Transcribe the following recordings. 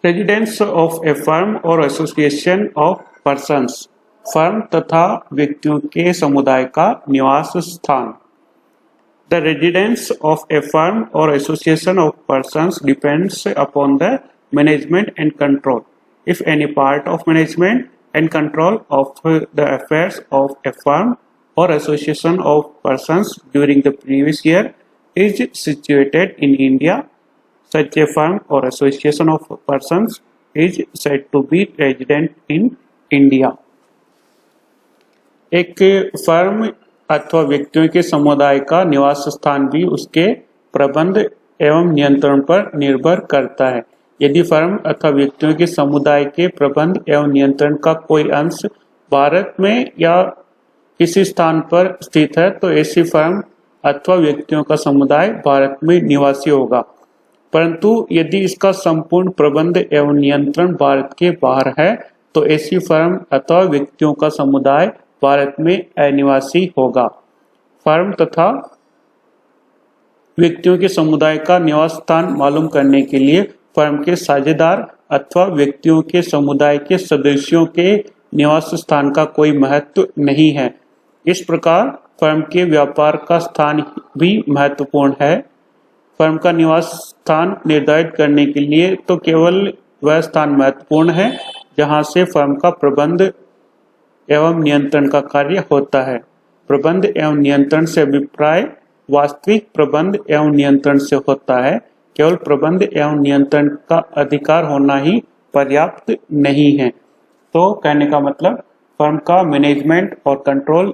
Residence of A firm और association of persons, firm तथा व्यक्तियों के समुदाय का निवास स्थान। The residence of a firm or association of persons depends upon the management and control. If any part of management and control of the affairs of a firm or association of persons during the previous year is situated in India, such a firm or association of persons is said to be resident in India. एक firm अथवा व्यक्तियों के समुदाय का निवास स्थान भी उसके प्रबंध एवं नियंत्रण पर निर्भर करता है। यदि फर्म अथवा व्यक्तियों के समुदाय के प्रबंध एवं नियंत्रण का कोई अंश भारत में या किसी स्थान पर स्थित है तो ऐसी फर्म अथवा व्यक्तियों का समुदाय भारत में निवासी होगा। परंतु यदि इसका संपूर्ण प्रबंध एवं नियंत्रण भारत के बाहर है तो ऐसी फर्म अथवा व्यक्तियों का समुदाय भारत में अनिवासी होगा। फर्म तथा व्यक्तियों के समुदाय का निवास स्थान मालूम करने के लिए फर्म के साझेदार अथवा व्यक्तियों के समुदाय के सदस्यों के निवास स्थान का कोई महत्व नहीं है। इस प्रकार फर्म के व्यापार का स्थान भी महत्वपूर्ण है। फर्म का निवास स्थान निर्धारित करने के लिए तो केवल वह स्थान महत्वपूर्ण है जहां से फर्म का प्रबंध एवं नियंत्रण का कार्य होता है। प्रबंध एवं नियंत्रण से अभिप्राय वास्तविक प्रबंध एवं नियंत्रण से होता है। केवल प्रबंध एवं नियंत्रण का अधिकार होना ही पर्याप्त नहीं है। तो कहने का मतलब फर्म का मैनेजमेंट और कंट्रोल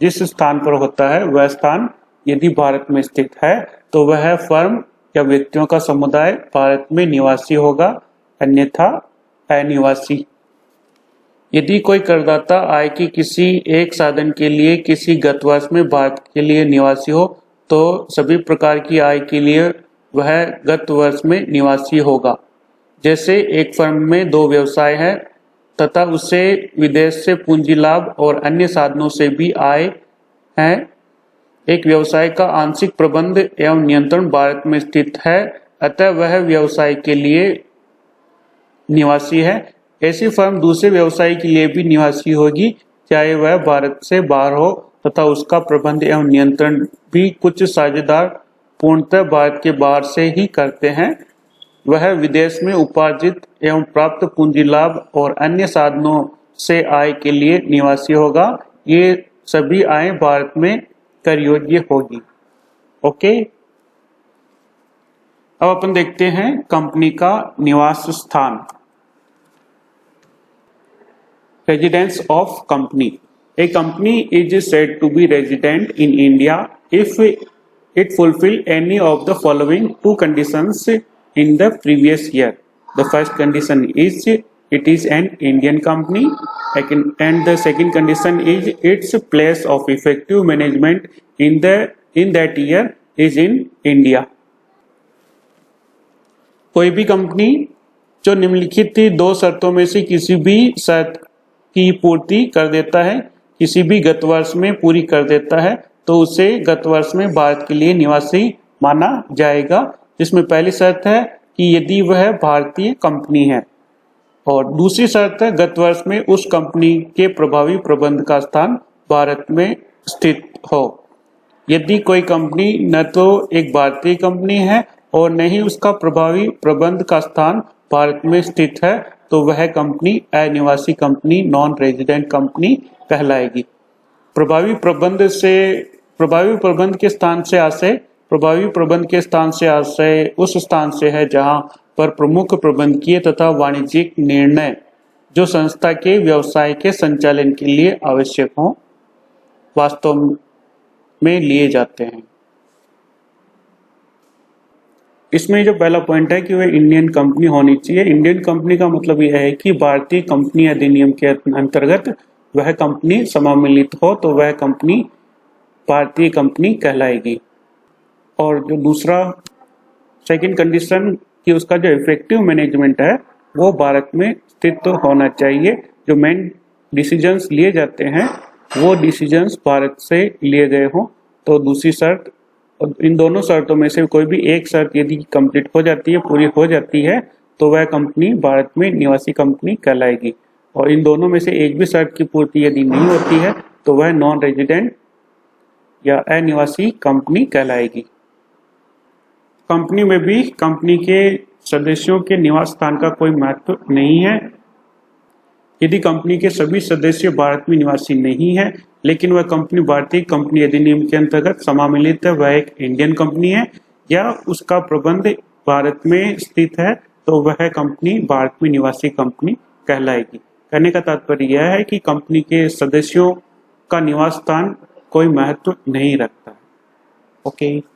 जिस स्थान पर होता है वह स्थान यदि भारत में स्थित है तो वह फर्म या व्यक्तियों का समुदाय भारत में निवासी होगा, अन्यथा अनिवासी। यदि कोई करदाता आय के किसी एक साधन के लिए किसी गत वर्ष में भारत के लिए निवासी हो तो सभी प्रकार की आय के लिए वह गत वर्ष में निवासी होगा। जैसे एक फर्म में 2 व्यवसाय है तथा उसे विदेश से पूंजी लाभ और अन्य साधनों से भी आय है। एक व्यवसाय का आंशिक प्रबंध एवं नियंत्रण भारत में स्थित है, अतः वह व्यवसाय के लिए निवासी है। ऐसी फर्म दूसरे व्यवसाय के लिए भी निवासी होगी, चाहे वह भारत से बाहर हो तथा उसका प्रबंध एवं नियंत्रण भी कुछ साझेदार पूर्णतः भारत के बाहर से ही करते हैं। वह विदेश में उपार्जित एवं प्राप्त पूंजी लाभ और अन्य साधनों से आय के लिए निवासी होगा। ये सभी आय भारत में कर योग्य होगी। ओके, अब अपन देखते हैं कंपनी का निवास स्थान। Residence of company. A company is said to be resident in India if it fulfill any of the following 2 conditions in the previous year. The first condition is it is an Indian company, and the second condition is its place of effective management in that year is in India. कोई भी company जो निम्नलिखित 2 शर्तों में से किसी भी शर्त की पूर्ति कर देता है, किसी भी गत वर्ष में पूरी कर देता है तो उसे गत वर्ष में भारत के लिए निवासी माना जाएगा। जिसमें पहली शर्त है कि यदि वह भारतीय कंपनी है और दूसरी शर्त है गत वर्ष में उस कंपनी के प्रभावी प्रबंध का स्थान भारत में स्थित हो। यदि कोई कंपनी न तो एक भारतीय कंपनी है और न ही उसका प्रभावी प्रबंध का स्थान भारत में स्थित है तो वह कंपनी अनिवासी कंपनी, नॉन रेजिडेंट कंपनी कहलाएगी। प्रभावी प्रबंध के स्थान से आशय प्रभावी प्रबंध के स्थान से आशय उस स्थान से है जहां पर प्रमुख प्रबंधकीय तथा वाणिज्यिक निर्णय जो संस्था के व्यवसाय के संचालन के लिए आवश्यक हों वास्तव में लिए जाते हैं। इसमें जो पहला पॉइंट है कि वह इंडियन कंपनी होनी चाहिए। इंडियन कंपनी का मतलब यह है कि भारतीय कंपनी अधिनियम के अंतर्गत वह कंपनी सम्मिलित हो तो वह कंपनी भारतीय कंपनी कहलाएगी। और जो दूसरा सेकंड कंडीशन कि उसका जो इफेक्टिव मैनेजमेंट है वो भारत में स्थित तो होना चाहिए। जो मेन डिसीजंस लिए जाते हैं वो डिसीजंस भारत से लिए गए हों। तो दूसरी शर्त, इन दोनों शर्तों में से कोई भी एक शर्त यदि कंप्लीट हो जाती है, पूरी हो जाती है तो वह कंपनी भारत में निवासी कंपनी कहलाएगी। और इन दोनों में से एक भी शर्त की पूर्ति यदि नहीं होती है तो वह नॉन रेजिडेंट या अनिवासी कंपनी कहलाएगी। कंपनी में भी कंपनी के सदस्यों के निवास स्थान का कोई महत्व नहीं है। यदि कंपनी के सभी सदस्य भारत में निवासी नहीं है लेकिन वह कंपनी भारतीय कंपनी अधिनियम के अंतर्गत सम्मिलित है, वह एक इंडियन कंपनी है या उसका प्रबंध भारत में स्थित है, तो वह कंपनी भारत में निवासी कंपनी कहलाएगी। कहने का तात्पर्य यह है कि कंपनी के सदस्यों का निवास स्थान कोई महत्व नहीं रखता। ओके।